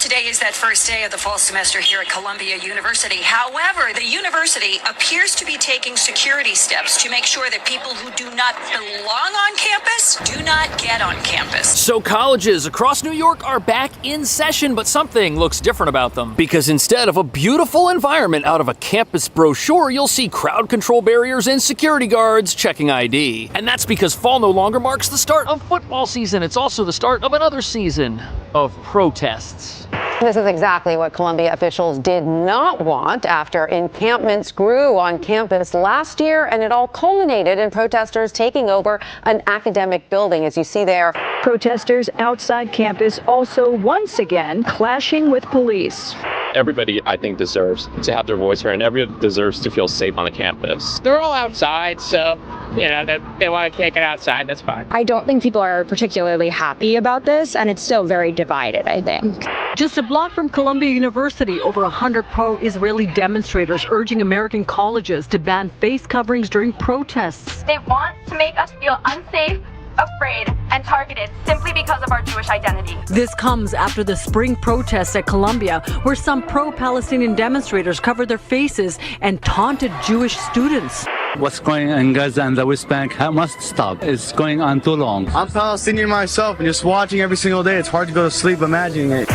today is that first day of the fall semester here at Columbia University. However, the university appears to be taking security steps to make sure that people who do not belong on campus do not get on campus. So colleges across New York are back in session, but something looks different about them. Because instead of a beautiful environment out of a campus brochure, you'll see crowd control barriers and security guards checking ID. And that's because fall no longer marks the start of football season. It's also the start of another season of protests. This is exactly what Columbia officials did not want after encampments grew on campus last year, and it all culminated in protesters taking over an academic building, as you see there. Protesters outside campus also once again clashing with police. Everybody, I think, deserves to have their voice heard, and everybody deserves to feel safe on the campus. They're all outside, so, they want to take it outside, that's fine. I don't think people are particularly happy about this, and it's still very divided, I think. Just a block from Columbia University, over 100 pro-Israeli demonstrators urging American colleges to ban face coverings during protests. They want to make us feel unsafe, afraid, and targeted simply because of our Jewish identity. This comes after the spring protests at Columbia, where some pro-Palestinian demonstrators covered their faces and taunted Jewish students. What's going on in Gaza and the West Bank must stop. It's going on too long. I'm Palestinian myself, and just watching every single day, it's hard to go to sleep imagining it.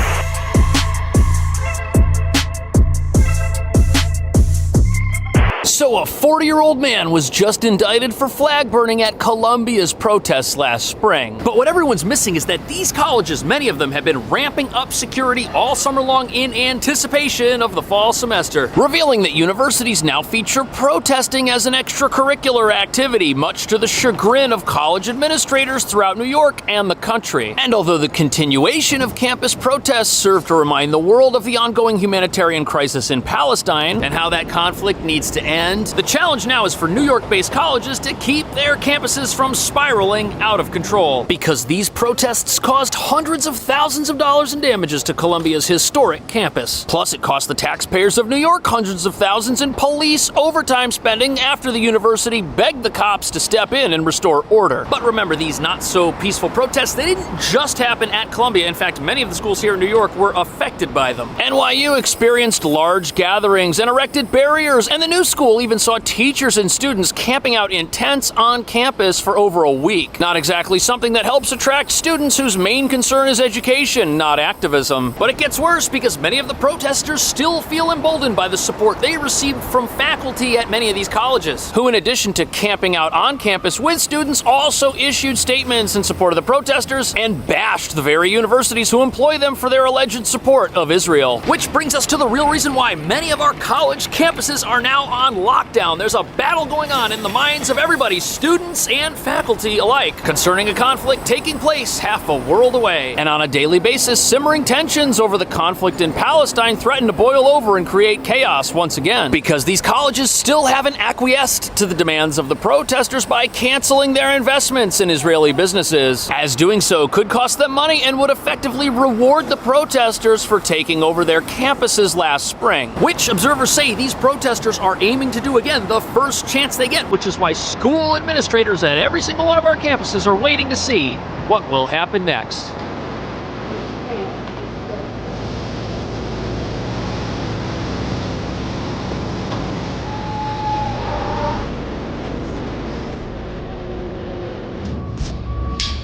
So a 40-year-old man was just indicted for flag burning at Columbia's protests last spring. But what everyone's missing is that these colleges, many of them, have been ramping up security all summer long in anticipation of the fall semester, revealing that universities now feature protesting as an extracurricular activity, much to the chagrin of college administrators throughout New York and the country. And although the continuation of campus protests serve to remind the world of the ongoing humanitarian crisis in Palestine and how that conflict needs to end, the challenge now is for New York-based colleges to keep their campuses from spiraling out of control, because these protests caused hundreds of thousands of dollars in damages to Columbia's historic campus. Plus, it cost the taxpayers of New York hundreds of thousands in police overtime spending after the university begged the cops to step in and restore order. But remember, these not-so-peaceful protests, they didn't just happen at Columbia. In fact, many of the schools here in New York were affected by them. NYU experienced large gatherings and erected barriers, and the new school even saw teachers and students camping out in tents on campus for over a week. Not exactly something that helps attract students whose main concern is education, not activism. But it gets worse because many of the protesters still feel emboldened by the support they received from faculty at many of these colleges, who, in addition to camping out on campus with students, also issued statements in support of the protesters and bashed the very universities who employ them for their alleged support of Israel. Which brings us to the real reason why many of our college campuses are now on lockdown. There's a battle going on in the minds of everybody, students and faculty alike, concerning a conflict taking place half a world away. And on a daily basis, simmering tensions over the conflict in Palestine threaten to boil over and create chaos once again, because these colleges still haven't acquiesced to the demands of the protesters by canceling their investments in Israeli businesses, as doing so could cost them money and would effectively reward the protesters for taking over their campuses last spring, which observers say these protesters are aiming to do again the first chance they get, which is why school administrators at every single one of our campuses are waiting to see what will happen next.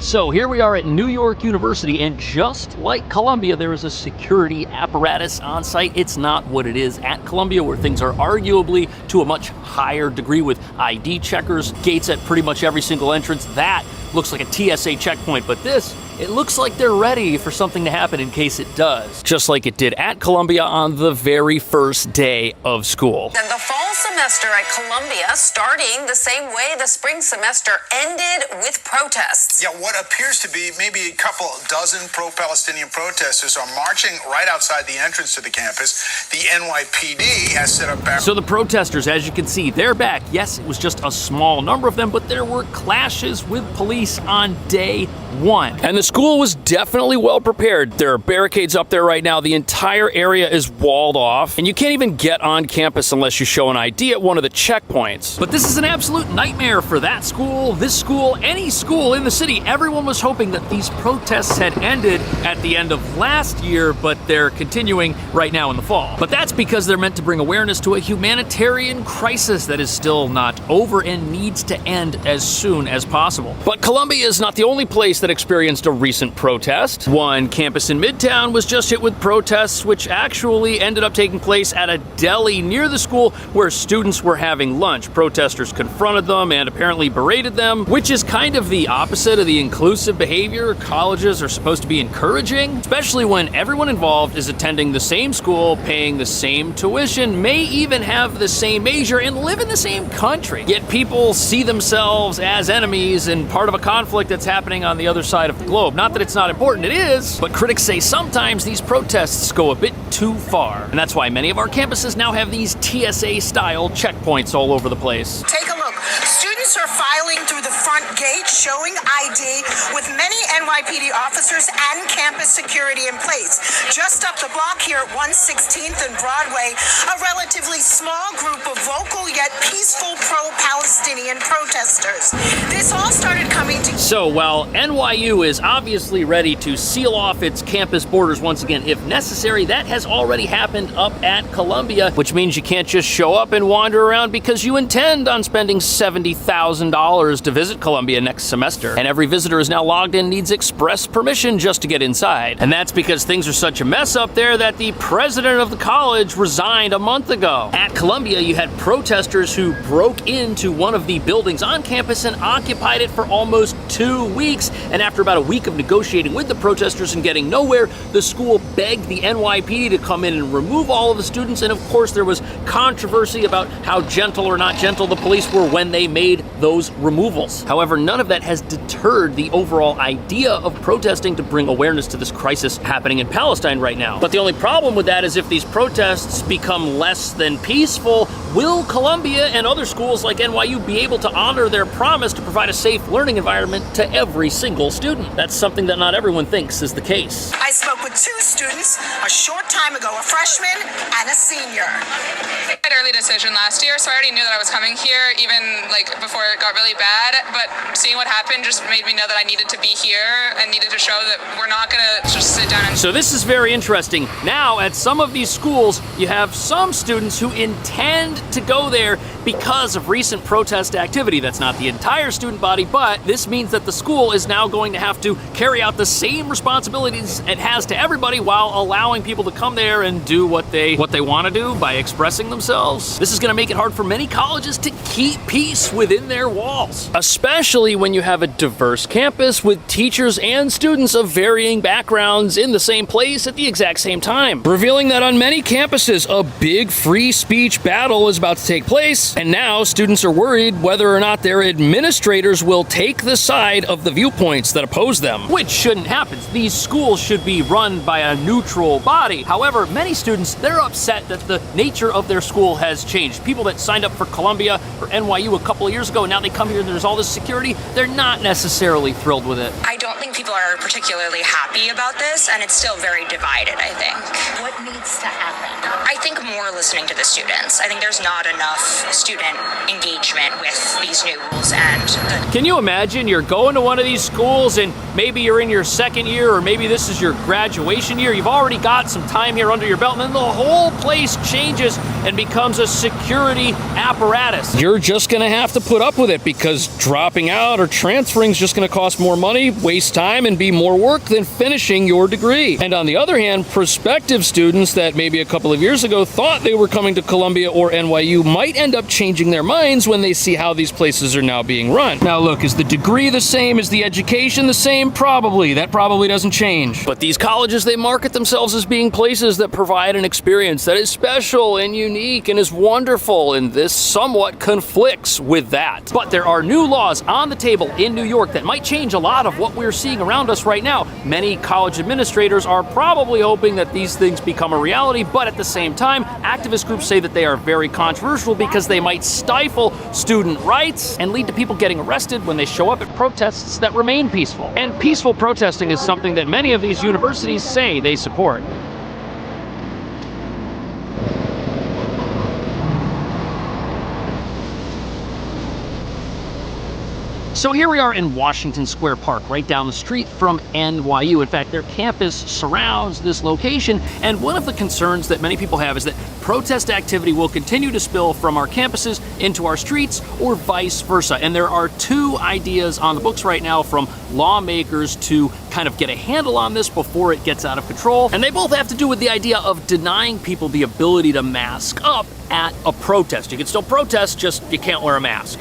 So here we are at New York University, and just like Columbia, there is a security apparatus on site. It's not what it is at Columbia, where things are arguably to a much higher degree with ID checkers, gates at pretty much every single entrance. That looks like a TSA checkpoint, but this, it looks like they're ready for something to happen in case it does, just like it did at Columbia on the very first day of school. And the fall semester at Columbia starting the same way the spring semester ended, with protests. Yeah, what appears to be maybe a couple dozen pro-Palestinian protesters are marching right outside the entrance to the campus. The NYPD has set up barriers. So the protesters, as you can see, they're back. Yes, it was just a small number of them, but there were clashes with police on day one. And the school was definitely well prepared. There are barricades up there right now. The entire area is walled off, and you can't even get on campus unless you show an ID at one of the checkpoints. But this is an absolute nightmare for that school, this school, any school in the city. Everyone was hoping that these protests had ended at the end of last year, but they're continuing right now in the fall. But that's because they're meant to bring awareness to a humanitarian crisis that is still not over and needs to end as soon as possible. But Columbia is not the only place that experienced a recent protest. One campus in Midtown was just hit with protests, which actually ended up taking place at a deli near the school where students were having lunch. Protesters confronted them and apparently berated them, which is kind of the opposite of the inclusive behavior colleges are supposed to be encouraging, especially when everyone involved is attending the same school, paying the same tuition, may even have the same major, and live in the same country. Yet people see themselves as enemies and part of a conflict that's happening on the other side of the globe. Not that it's not important, it is, but critics say sometimes these protests go a bit too far. And that's why many of our campuses now have these TSA-style checkpoints all over the place. Take a look. Students are filing through the front gate showing ID with many NYPD officers and campus security in place. Just up the block here at 116th and Broadway, a relatively small group of vocal yet peaceful pro-Palestinian protesters. This all started coming together. So while NYU is obviously ready to seal off its campus borders once again if necessary, that has already happened up at Columbia, which means you can't just show up and wander around because you intend on spending $70,000 to visit Columbia next semester. And every visitor is now logged in needs express permission just to get inside. And that's because things are such a mess up there that the president of the college resigned a month ago. At Columbia, you had protesters who broke into one of the buildings on campus and occupied it for almost 2 weeks. And after about a week of negotiating with the protesters and getting nowhere, the school begged the NYPD to come in and remove all of the students. And of course, there was controversy about how gentle or not gentle the police were when they made those removals. However, none of that has deterred the overall idea of protesting to bring awareness to this crisis happening in Palestine right now. But the only problem with that is if these protests become less than peaceful, will Columbia and other schools like NYU be able to honor their promise to provide a safe learning environment to every single student? That's something that not everyone thinks is the case. I spoke with 2 students a short time ago, a freshman and a senior. I had early decision last year, so I already knew that I was coming here, even like before it got really bad. But seeing what happened just made me know that I needed to be here and needed to show that we're not gonna just sit down and... So this is very interesting. Now, at some of these schools, you have some students who intend to go there because of recent protest activity. That's not the entire student body, but this means that the school is now going to have to carry out the same responsibilities it has to everybody while allowing people to come there and do what they want to do by expressing themselves. This is going to make it hard for many colleges to keep peace within their walls, especially when you have a diverse campus with teachers and students of varying backgrounds in the same place at the exact same time, revealing that on many campuses, a big free speech battle is about to take place. And now students are worried whether or not their administrators will take the side of the viewpoints that oppose them, which shouldn't happen. These schools should be run by a neutral body. However, many students, they're upset that the nature of their school has changed. People that signed up for Columbia or NYU a couple of years ago, and now they come here and there's all this security, they're not necessarily thrilled with it. I don't think people are particularly happy about this, and it's still very divided, I think. What needs to happen? I think more listening to the students. I think there's not enough student engagement with these new rules. And can you imagine you're going to one of these schools and maybe you're in your second year or maybe this is your graduation year. You've already got some time here under your belt, and then the whole place changes and becomes a security apparatus. You're just going to have to put up with it because dropping out or transferring is just going to cost more money, waste time, and be more work than finishing your degree. And on the other hand, prospective students that maybe a couple of years ago thought they were coming to Columbia or NYU might end up changing their minds when they see how these places are now being run. Now look, is the degree the same? Is the education the same? Probably. That probably doesn't change. But these colleges, they market themselves as being places that provide an experience that is special and unique and is wonderful, and this somewhat conflicts with that. But there are new laws on the table in New York that might change a lot of what we're seeing around us right now. Many college administrators are probably hoping that these things become a reality, but at the same time, activist groups say that they are very controversial because they might stifle student rights and lead to people getting arrested when they show up at protests that remain peaceful. And peaceful protesting is something that many of these universities say they support. So here we are in Washington Square Park, right down the street from NYU. In fact, their campus surrounds this location, and one of the concerns that many people have is that protest activity will continue to spill from our campuses into our streets or vice versa. And there are two ideas on the books right now from lawmakers to kind of get a handle on this before it gets out of control. And they both have to do with the idea of denying people the ability to mask up at a protest. You can still protest, just you can't wear a mask.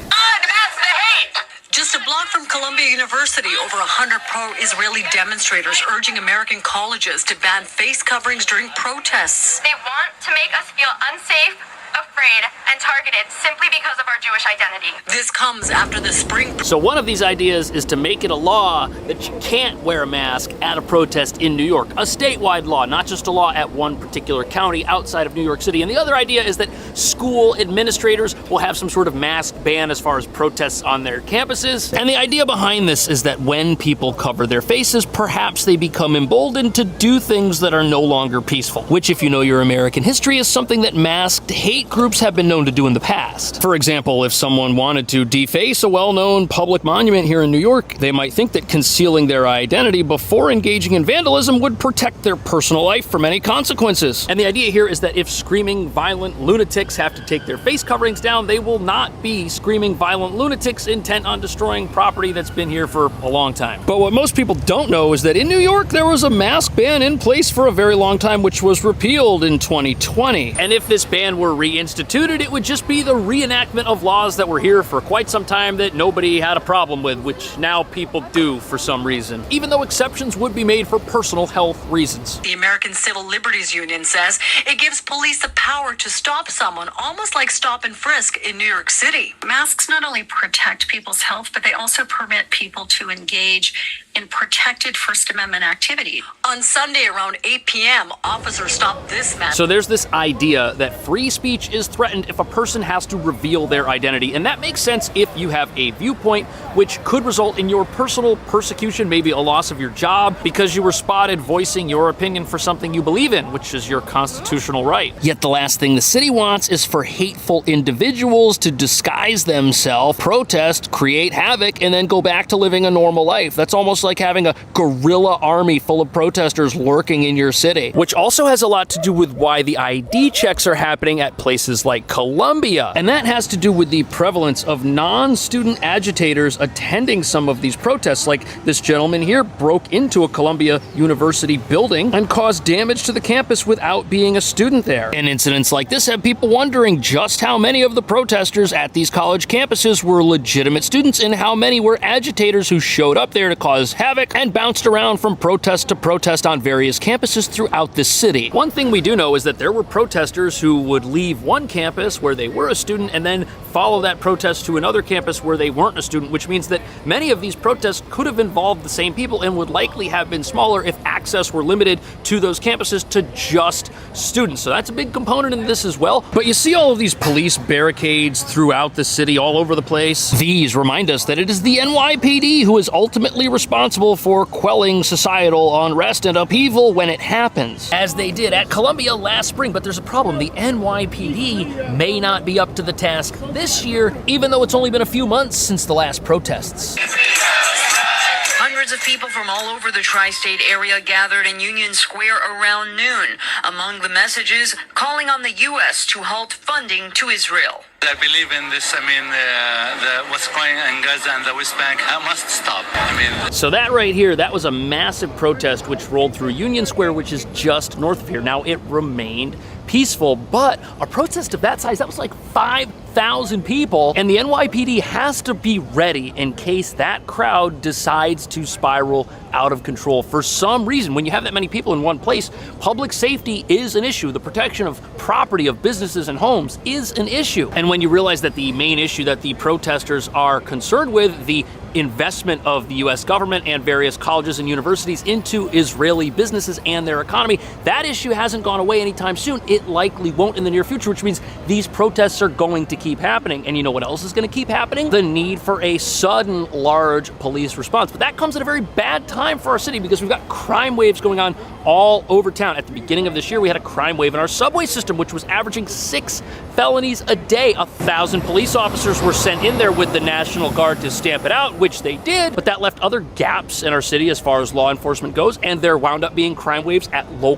Just a block from Columbia University, over 100 pro-Israeli demonstrators urging American colleges to ban face coverings during protests. They want to make us feel unsafe, afraid, and targeted simply because of our Jewish identity. This comes after the spring. So one of these ideas is to make it a law that you can't wear a mask at a protest in New York. A statewide law, not just a law at one particular county outside of New York City. And the other idea is that school administrators will have some sort of mask ban as far as protests on their campuses. And the idea behind this is that when people cover their faces, perhaps they become emboldened to do things that are no longer peaceful, which, if you know your American history, is something that masked hate groups have been known to do in the past. For example, if someone wanted to deface a well-known public monument here in New York, they might think that concealing their identity before engaging in vandalism would protect their personal life from any consequences. And the idea here is that if screaming violent lunatics have to take their face coverings down, they will not be screaming violent lunatics intent on destroying property that's been here for a long time. But what most people don't know is that in New York, there was a mask ban in place for a very long time, which was repealed in 2020. And if this ban were reinstituted, it would just be the reenactment of laws that were here for quite some time that nobody had a problem with, which now people do for some reason, even though exceptions would be made for personal health reasons. The American Civil Liberties Union says it gives police the power to stop someone, almost like stop and frisk in New York City. Masks not only protect people's health, but they also permit people to engage in protected First Amendment activity. On Sunday around 8 p.m., officers stopped this man. So there's this idea that free speech is threatened if a person has to reveal their identity. And that makes sense if you have a viewpoint which could result in your personal persecution, maybe a loss of your job because you were spotted voicing your opinion for something you believe in, which is your constitutional right. Yet the last thing the city wants is for hateful individuals to disguise themselves, protest, create havoc, and then go back to living a normal life. That's almost like having a guerrilla army full of protesters lurking in your city, which also has a lot to do with why the ID checks are happening at places like Columbia. And that has to do with the prevalence of non-student agitators attending some of these protests. Like this gentleman here broke into a Columbia University building and caused damage to the campus without being a student there. And incidents like this have people wondering just how many of the protesters at these college campuses were legitimate students and how many were agitators who showed up there to cause havoc and bounced around from protest to protest on various campuses throughout the city. One thing we do know is that there were protesters who would leave one campus where they were a student and then follow that protest to another campus where they weren't a student, which means that many of these protests could have involved the same people and would likely have been smaller if access were limited to those campuses to just students. So that's a big component in this as well. But you see all of these police barricades throughout the city all over the place. These remind us that it is the NYPD who is ultimately responsible for quelling societal unrest and upheaval when it happens, as they did at Columbia last spring. But there's a problem. The NYPD may not be up to the task this year, even though it's only been a few months since the last protests. Hundreds of people from all over the tri-state area gathered in Union Square around noon. Among the messages, calling on the U.S. to halt funding to Israel. I believe in this. What's going on in Gaza and the West Bank must stop. So that right here, that was a massive protest which rolled through Union Square, which is just north of here. Now, it remained peaceful, but a protest of that size, that was like 5,000 people, and the NYPD has to be ready in case that crowd decides to spiral out of control for some reason. When you have that many people in one place, public safety is an issue. The protection of property, of businesses and homes is an issue. And when you realize that the main issue that the protesters are concerned with, the investment of the U.S. government and various colleges and universities into Israeli businesses and their economy. That issue hasn't gone away anytime soon. It likely won't in the near future, which means these protests are going to keep happening. And you know what else is going to keep happening? The need for a sudden, large police response. But that comes at a very bad time for our city because we've got crime waves going on all over town. At the beginning of this year, we had a crime wave in our subway system, which was averaging 6 felonies a day. 1,000 police officers were sent in there with the National Guard to stamp it out, which they did, but that left other gaps in our city as far as law enforcement goes, and there wound up being crime waves at local